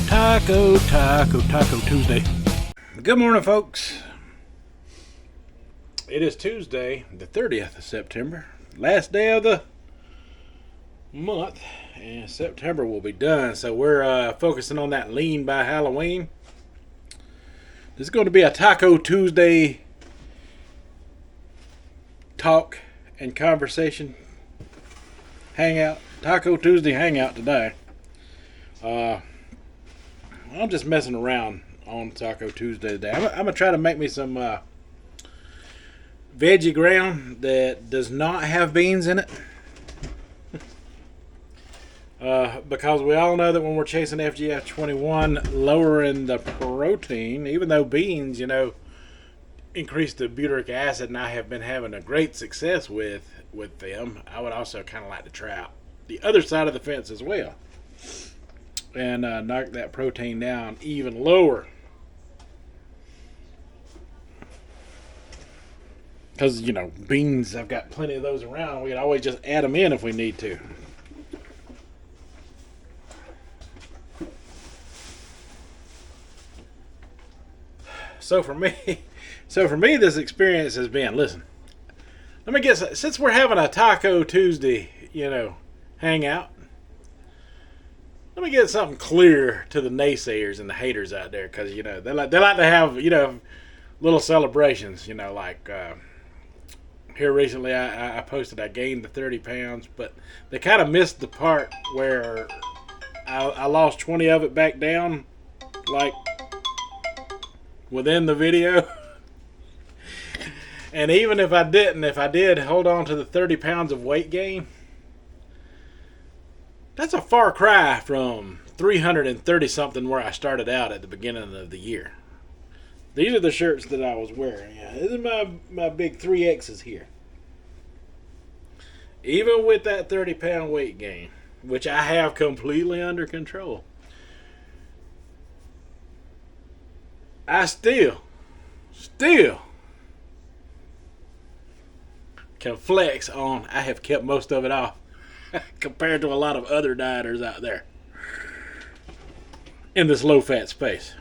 Taco Tuesday. Good morning, folks. It is Tuesday, the 30th of September, last day of the month, and September will be done. So we're focusing on that lean by Halloween. This is going to be a Taco Tuesday talk and conversation hangout. Taco Tuesday hangout today. I'm just messing around on Taco Tuesday today. I'm going to try to make me some veggie ground that does not have beans in it. Because we all know that when we're chasing FGF21, lowering the protein, even though beans, increase the butyric acid, and I have been having a great success with them, I would also kind of like to try out the other side of the fence as well. And knock that protein down even lower. Because, beans, I've got plenty of those around. We can always just add them in if we need to. So for me, this experience has been, listen, let me get, since we're having a Taco Tuesday, hangout, let me get something clear to the naysayers and the haters out there, because they like to have little celebrations. Like here recently, I posted I gained the 30 pounds, but they kind of missed the part where I lost 20 of it back down, like within the video. And even if I did hold on to the 30 pounds of weight gain, that's a far cry from 330 something where I started out at the beginning of the year. These are the shirts that I was wearing. Yeah, this is my big 3X's here. Even with that 30 pound weight gain, which I have completely under control, I still can flex on I have kept most of it off. Compared to a lot of other dieters out there in this low-fat space.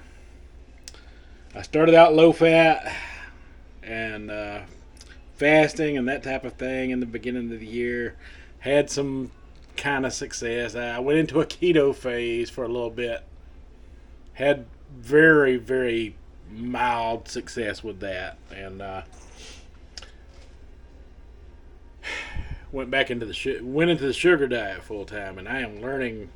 I started out low-fat and fasting and that type of thing in the beginning of the year. Had some kind of success. I went into a keto phase for a little bit. Had very, very mild success with that. And went into the sugar diet full time, and I am learning.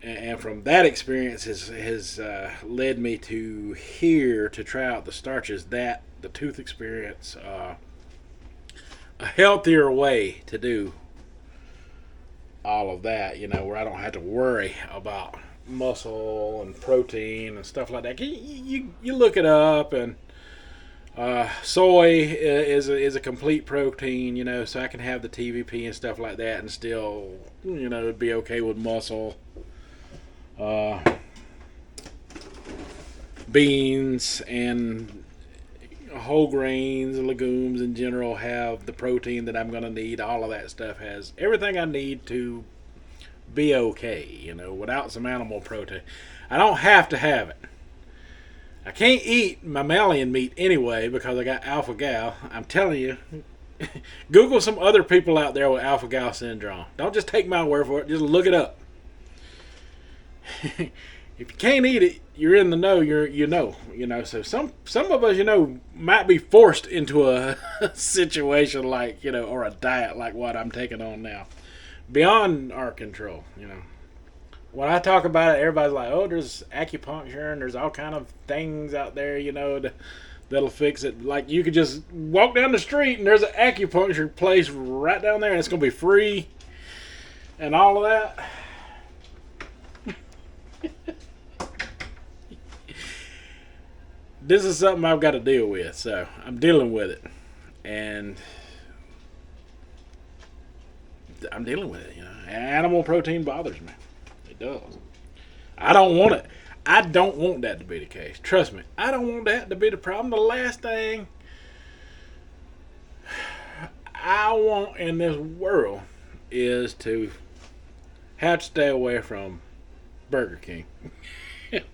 And from that experience has led me to here to try out the starches, that the tooth experience, a healthier way to do all of that. Where I don't have to worry about muscle and protein and stuff like that. You look it up, and soy is a complete protein, so I can have the TVP and stuff like that and still, be okay with muscle. Beans and whole grains and legumes in general have the protein that I'm going to need. All of that stuff has everything I need to be okay, without some animal protein. I don't have to have it. I can't eat mammalian meat anyway because I got alpha-gal. I'm telling you, Google some other people out there with alpha-gal syndrome. Don't just take my word for it. Just look it up. If you can't eat it, you're in the know. You know. So some of us, might be forced into a situation like, or a diet like what I'm taking on now, beyond our control. When I talk about it, everybody's like, oh, there's acupuncture and there's all kind of things out there, that'll fix it. Like, you could just walk down the street and there's an acupuncture place right down there and it's going to be free and all of that. This is something I've got to deal with, so I'm dealing with it. And I'm dealing with it, Animal protein bothers me. Does. I don't want it. I don't want that to be the case. Trust me, I don't want that to be the problem. The last thing I want in this world is to have to stay away from Burger King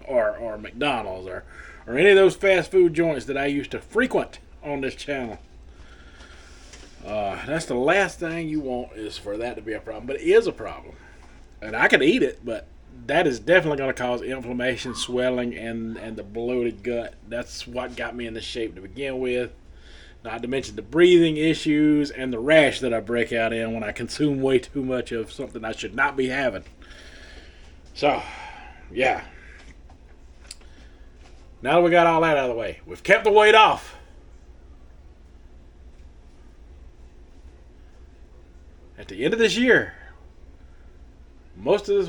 or McDonald's or any of those fast food joints that I used to frequent on this channel. That's the last thing you want, is for that to be a problem. But it is a problem. And I could eat it, but that is definitely going to cause inflammation, swelling, and the bloated gut. That's what got me in this shape to begin with. Not to mention the breathing issues and the rash that I break out in when I consume way too much of something I should not be having. So, yeah. Now that we got all that out of the way, we've kept the weight off. At the end of this year, most of this,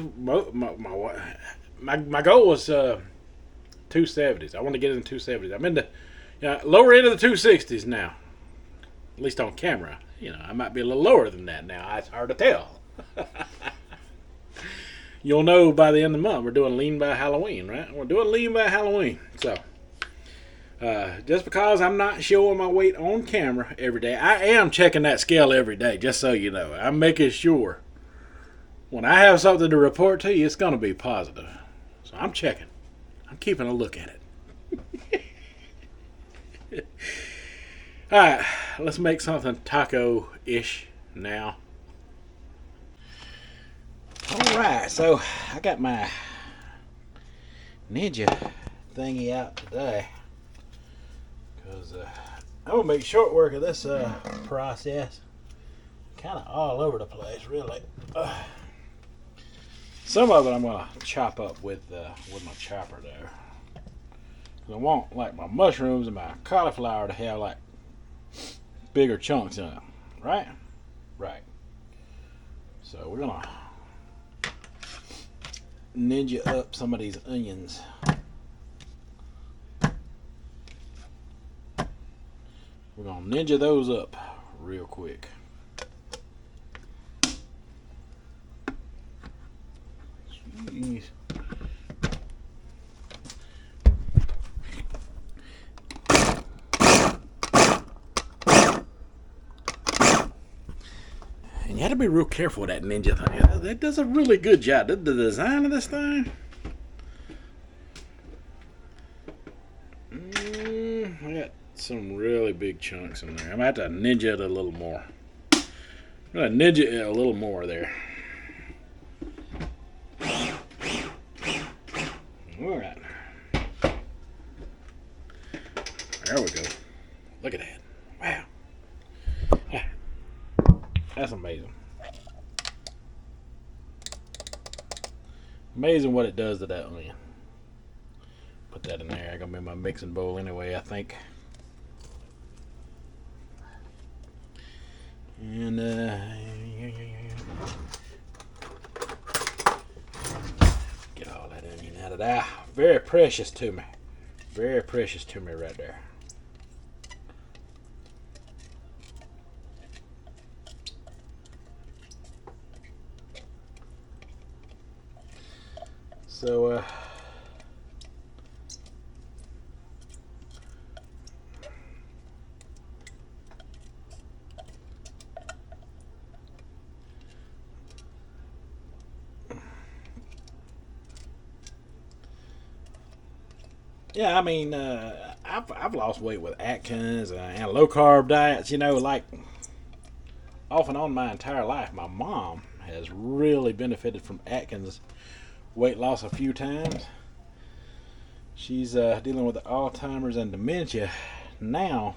my goal was 270s. I want to get in the 270s. I'm in the lower end of the 260s now, at least on camera. I might be a little lower than that now. It's hard to tell. You'll know by the end of the month. We're doing lean by Halloween, right? We're doing lean by Halloween. So, just because I'm not showing my weight on camera every day, I am checking that scale every day, just so you know. I'm making sure when I have something to report to you, it's going to be positive. So I'm checking. I'm keeping a look at it. Alright, let's make something taco-ish now. Alright, so I got my Ninja thingy out today, because I'm going to make short work of this process. Kind of all over the place, really. Some of it I'm going to chop up with my chopper there. I want like my mushrooms and my cauliflower to have like bigger chunks in them, right? Right. So we're going to ninja up some of these onions. We're going to ninja those up real quick. Jeez. And you have to be real careful with that Ninja thing. That does a really good job. The design of this thing. I got some really big chunks in there. I'm going to have to ninja it a little more. I'm going to ninja it a little more there. Alright. There we go. Look at that. Wow. That's amazing. Amazing what it does to that onion. Put that in there. I'm going to be my mixing bowl anyway, I think. And, get all that onion out of there. Very precious to me. Very precious to me right there. So, yeah, I mean, I've lost weight with Atkins and low carb diets. Like off and on my entire life. My mom has really benefited from Atkins weight loss a few times. She's dealing with Alzheimer's and dementia now,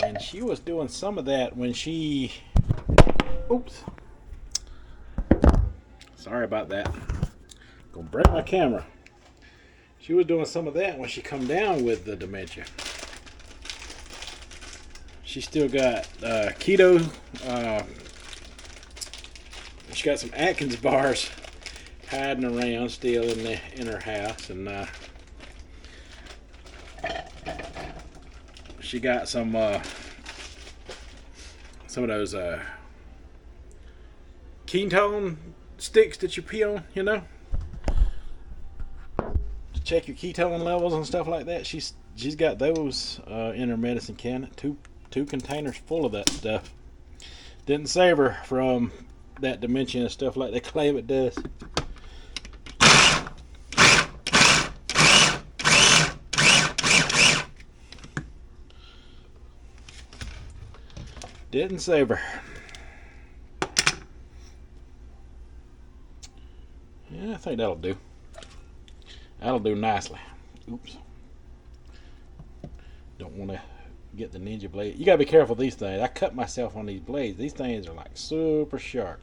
and she was doing some of that when she. Oops. Sorry about that. Gonna break my camera. She was doing some of that when she come down with the dementia. She still got keto. She got some Atkins bars hiding around still in her house, and she got some of those ketone sticks that you pee on, to check your ketone levels and stuff like that. She's got those in her medicine cabinet. Two containers full of that stuff. Didn't save her from that dementia and stuff like they claim it does. Didn't savor. Yeah, I think that'll do. That'll do nicely. Oops. Don't want to get the ninja blade. You gotta be careful with these things. I cut myself on these blades. These things are like super sharp.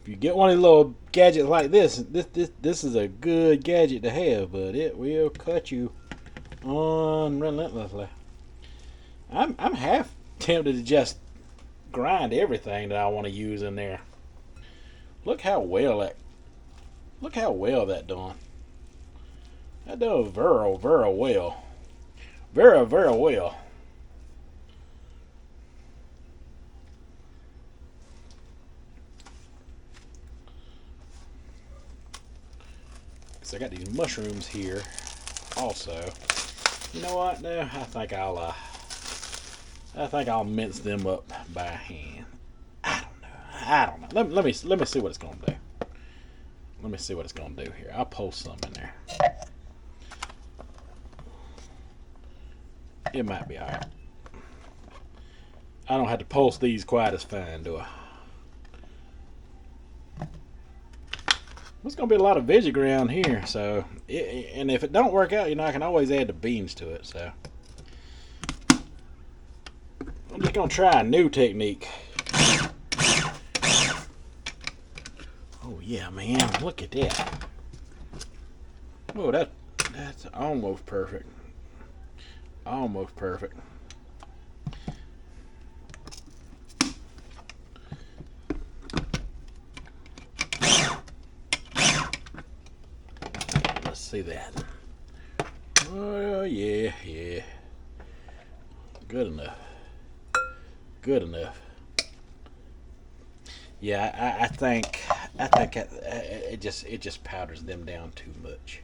If you get one of these little gadgets like this is a good gadget to have, but it will cut you unrelentlessly. I'm half tempted to just grind everything that I want to use in there. Look how well that done. That does very, very well. Very, very well. So I got these mushrooms here also. You know what? No, I think I'll mince them up by hand. I don't know. Let me see what it's gonna do. Let me see what it's gonna do here. I'll post some in there. It might be alright. I don't have to pulse these quite as fine, do I? There's gonna be a lot of veggie ground here, so and if it don't work out, you know, I can always add the beans to it. So I'm just gonna try a new technique. Oh yeah, man! Look at that. Oh, that's almost perfect. Almost perfect. Let's see that. Oh yeah, yeah. Good enough. Good enough. Yeah, I think it just powders them down too much.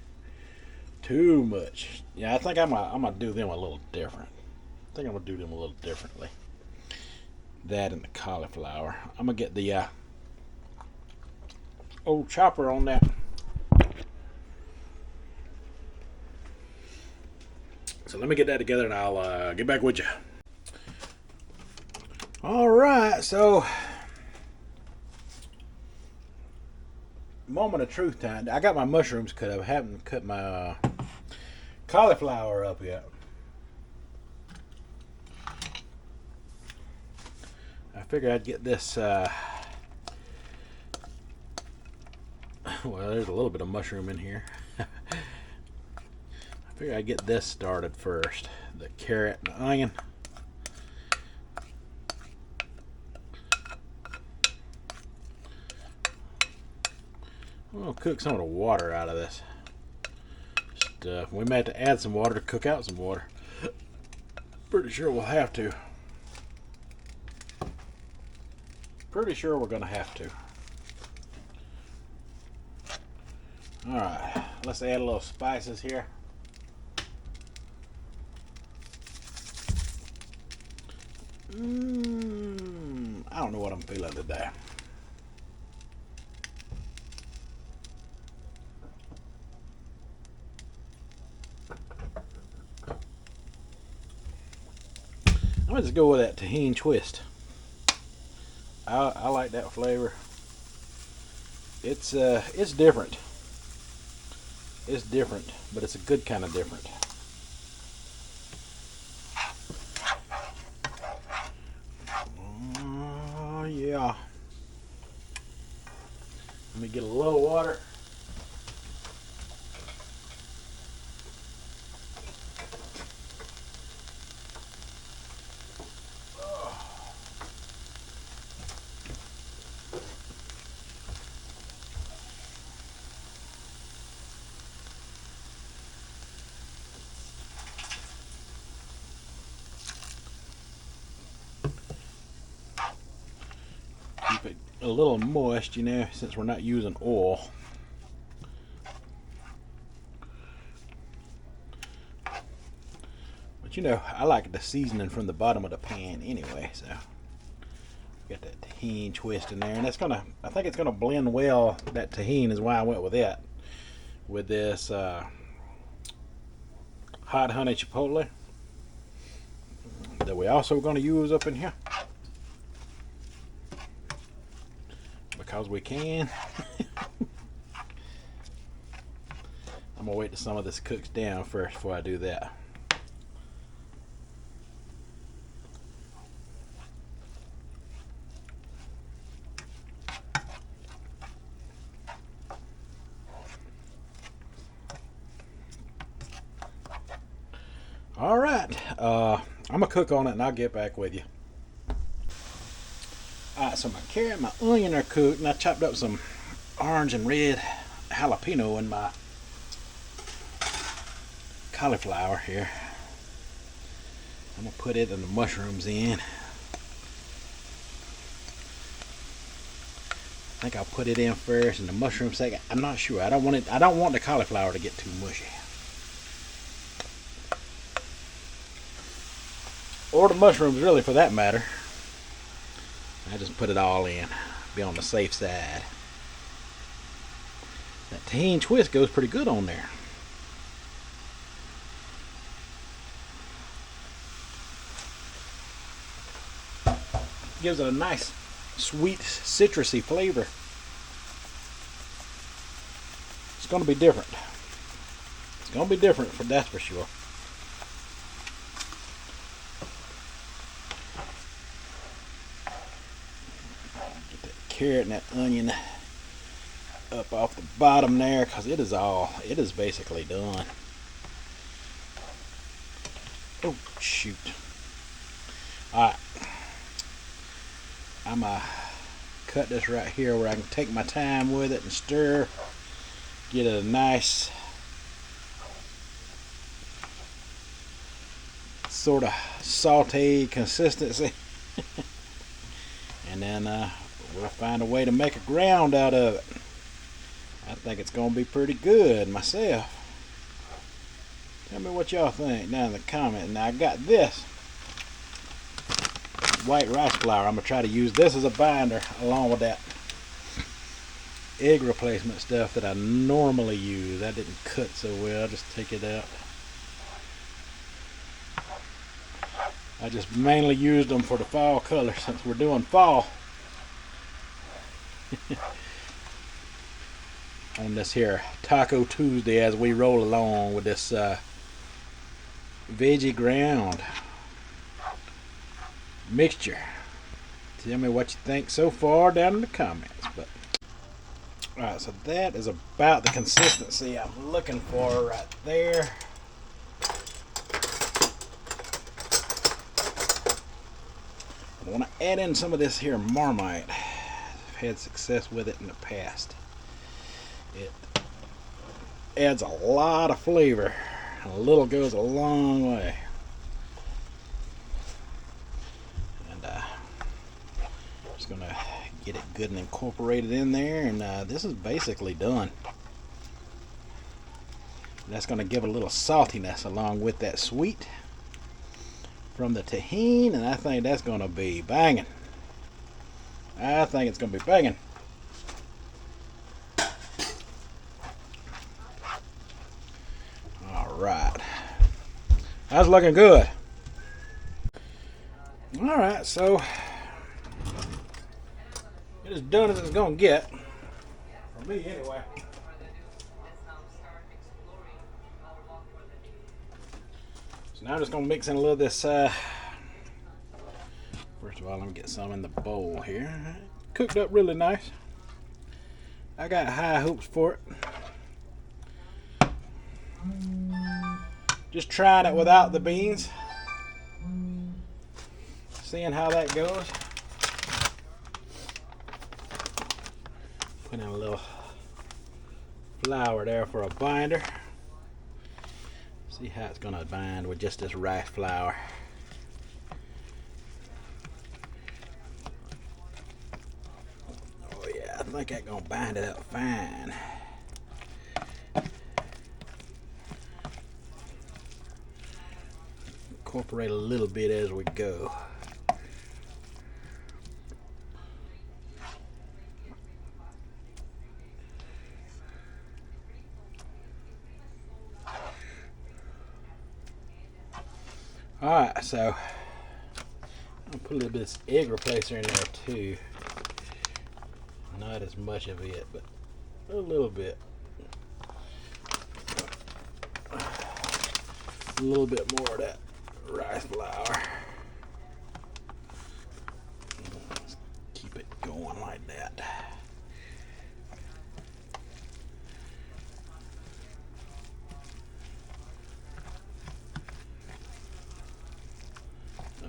Too much. Yeah, I think I'm gonna do them a little different. I think I'm gonna do them a little differently. That and the cauliflower. I'm gonna get the old chopper on that. So let me get that together and I'll get back with you. All right, so moment of truth time. I got my mushrooms cut up. I haven't cut my cauliflower up yet. I figured I'd get this. Well, there's a little bit of mushroom in here. I figured I'd get this started first. The carrot and the onion. We'll cook some of the water out of this stuff. We may have to add some water to cook out some water. Pretty sure we'll have to. Pretty sure we're going to have to. Alright, let's add a little spices here. I don't know what I'm feeling today. I'm gonna just go with that tahini twist. I like that flavor. It's different. It's different, but it's a good kind of different. Oh yeah. Let me get a little water. Keep it a little moist, you know, since we're not using oil. But you know, I like the seasoning from the bottom of the pan anyway, so got that tahini twist in there, and I think it's gonna blend well. That tahini is why I went with that, with this hot honey chipotle that we're also gonna use up in here. because we can. I'm gonna wait till some of this cooks down first before I do that. All right, I'm gonna cook on it and I'll get back with you. All right, so my carrot and my onion are cooked, and I chopped up some orange and red jalapeno in my cauliflower here. I'm gonna put it and the mushrooms in. I think I'll put it in first and the mushrooms second. I'm not sure. I don't want the cauliflower to get too mushy. Or the mushrooms, really, for that matter. I just put it all in. Be on the safe side. That tahini twist goes pretty good on there. Gives it a nice, sweet, citrusy flavor. It's going to be different. It's going to be different, that's for sure. Carrot and that onion up off the bottom there, because it is basically done. Oh shoot. Alright, I'm gonna cut this right here where I can take my time with it and stir, get it a nice sort of saute consistency. And then we'll find a way to make a ground out of it. I think it's going to be pretty good myself. Tell me what y'all think down in the comments. Now I got this white rice flour. I'm going to try to use this as a binder along with that egg replacement stuff that I normally use. That didn't cut so well. I'll just take it out. I just mainly used them for the fall color since we're doing fall. On this here Taco Tuesday as we roll along with this veggie ground mixture. Tell me what you think so far down in the comments. But alright, so that is about the consistency I'm looking for right there. I want to add in some of this here Marmite. I've had success with it in the past. It adds a lot of flavor, and a little goes a long way. And just gonna get it good and incorporated in there, and this is basically done. That's gonna give a little saltiness along with that sweet from the tahini, and I think that's gonna be banging. I think it's gonna be banging. Alright, that's looking good. Alright, so it is done as it's gonna get for me anyway. So now I'm just gonna mix in a little of this first of all, let me get some in the bowl here. Cooked up really nice. I got high hopes for it. Just trying it without the beans. Seeing how that goes. Put in a little flour there for a binder. See how it's gonna bind with just this rice flour. Oh yeah, I think that's gonna bind it up fine. Incorporate a little bit as we go. Alright, so I'll put a little bit of this egg replacer in there too. Not as much of it, but a little bit. A little bit more of that rice flour. Let's keep it going like that.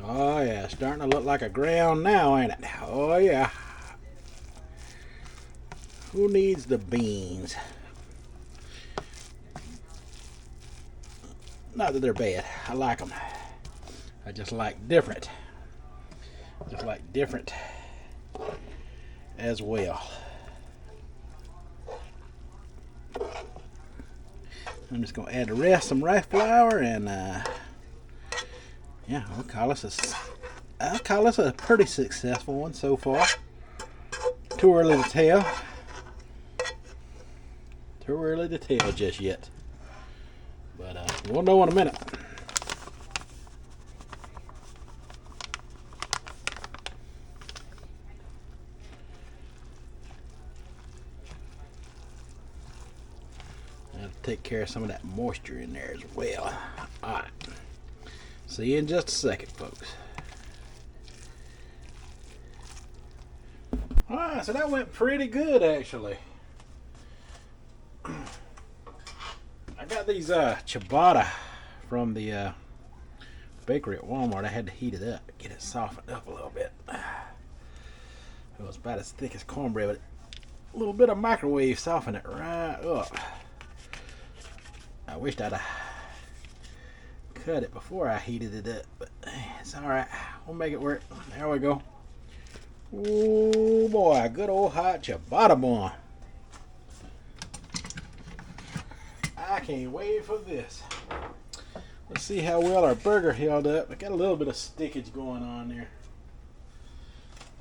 Oh yeah, starting to look like a ground now, ain't it? Oh yeah. Who needs the beans? Not that they're bad. I like them. I just like different. Just like different as well. I'm just gonna add the rest, some rice flour, and yeah, I'll call this a pretty successful one so far. Too early to tell. Too early to tell just yet. But we'll know in a minute. I'll take care of some of that moisture in there as well. Alright. See you in just a second, folks. Alright, so that went pretty good actually. I got these ciabatta from the bakery at Walmart. I had to heat it up, get it softened up a little bit. It was about as thick as cornbread, but a little bit of microwave softened it right up. I wished I'd cut it before I heated it up, but it's alright. We'll make it work. There we go. Oh boy, good old hot ciabatta bun. I can't wait for this. Let's see how well our burger held up. I got a little bit of stickage going on there.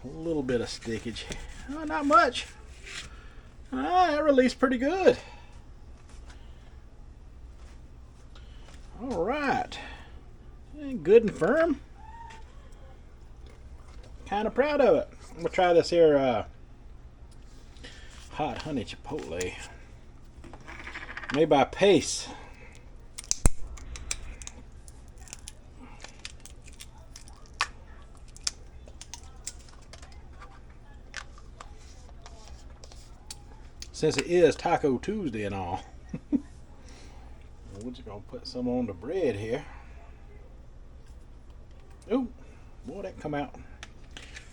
A little bit of stickage. Oh, not much. It released pretty good. All right. Good and firm. Kind of proud of it. I'm gonna try this here hot honey chipotle. Made by Pace. Since it is Taco Tuesday and all, we're just gonna put some on the bread here. Oh, boy, that come out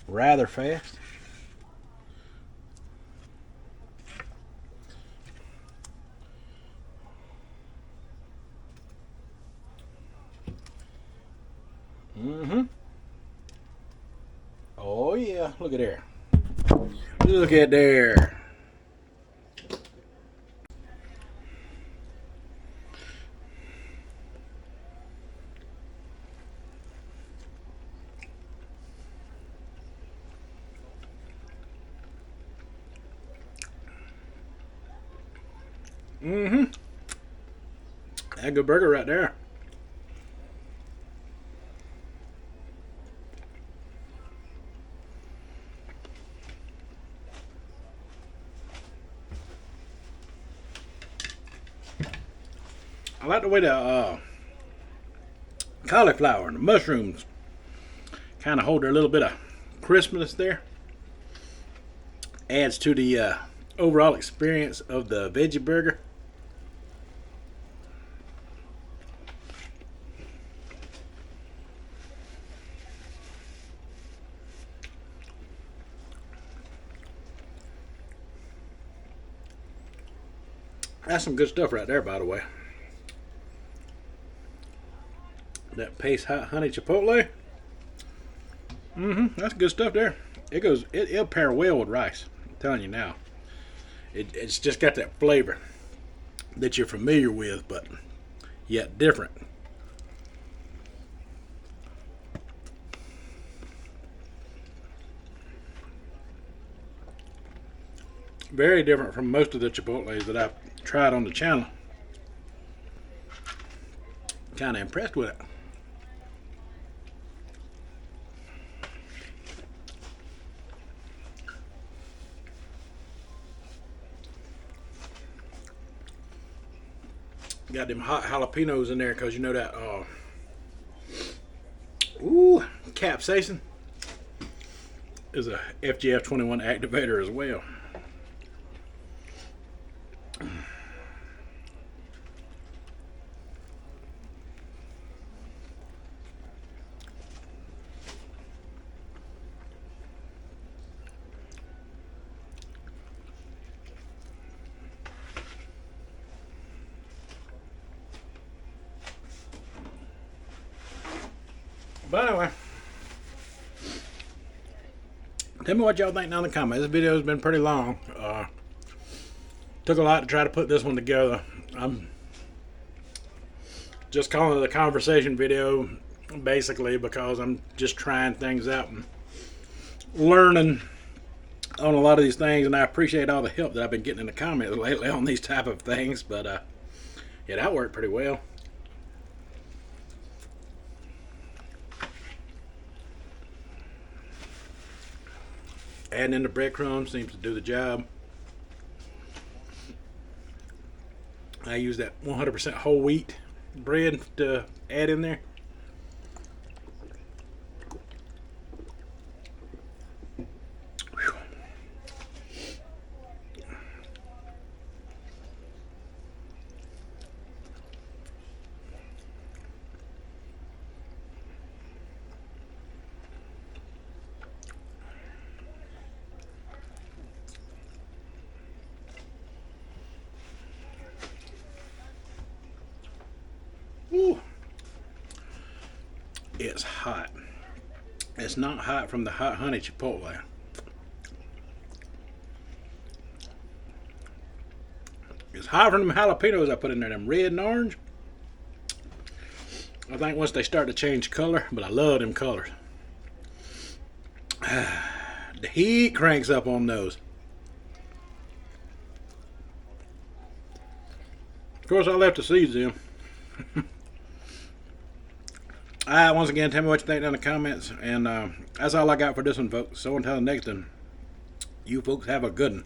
rather fast. Oh yeah, look at there. Look at there. That good burger right there. I like the way the cauliflower and the mushrooms kind of hold their little bit of crispness there. Adds to the overall experience of the veggie burger. That's some good stuff right there, by the way. That Pace hot honey chipotle. That's good stuff there. It'll pair well with rice. I'm telling you now. It's just got that flavor that you're familiar with, but yet different. Very different from most of the chipotles that I've tried on the channel. Kind of impressed with it. Got them hot jalapenos in there because you know that. Ooh, capsaicin is a FGF21 activator as well. But anyway, tell me what y'all think down in the comments. This video has been pretty long. Took a lot to try to put this one together. I'm just calling it a conversation video basically because I'm just trying things out and learning on a lot of these things, and I appreciate all the help that I've been getting in the comments lately on these type of things. But yeah, that worked pretty well. Adding in the breadcrumbs seems to do the job. I use that 100% whole wheat bread to add in there. Whew. Ooh. It's hot. It's not hot from the hot honey chipotle. It's hot from them jalapenos I put in there, them red and orange. I think once they start to change color, but I love them colors. The heat cranks up on those. Of course, I left the seeds in. Alright, once again, tell me what you think down in the comments. And that's all I got for this one, folks. So until the next one, you folks have a good one.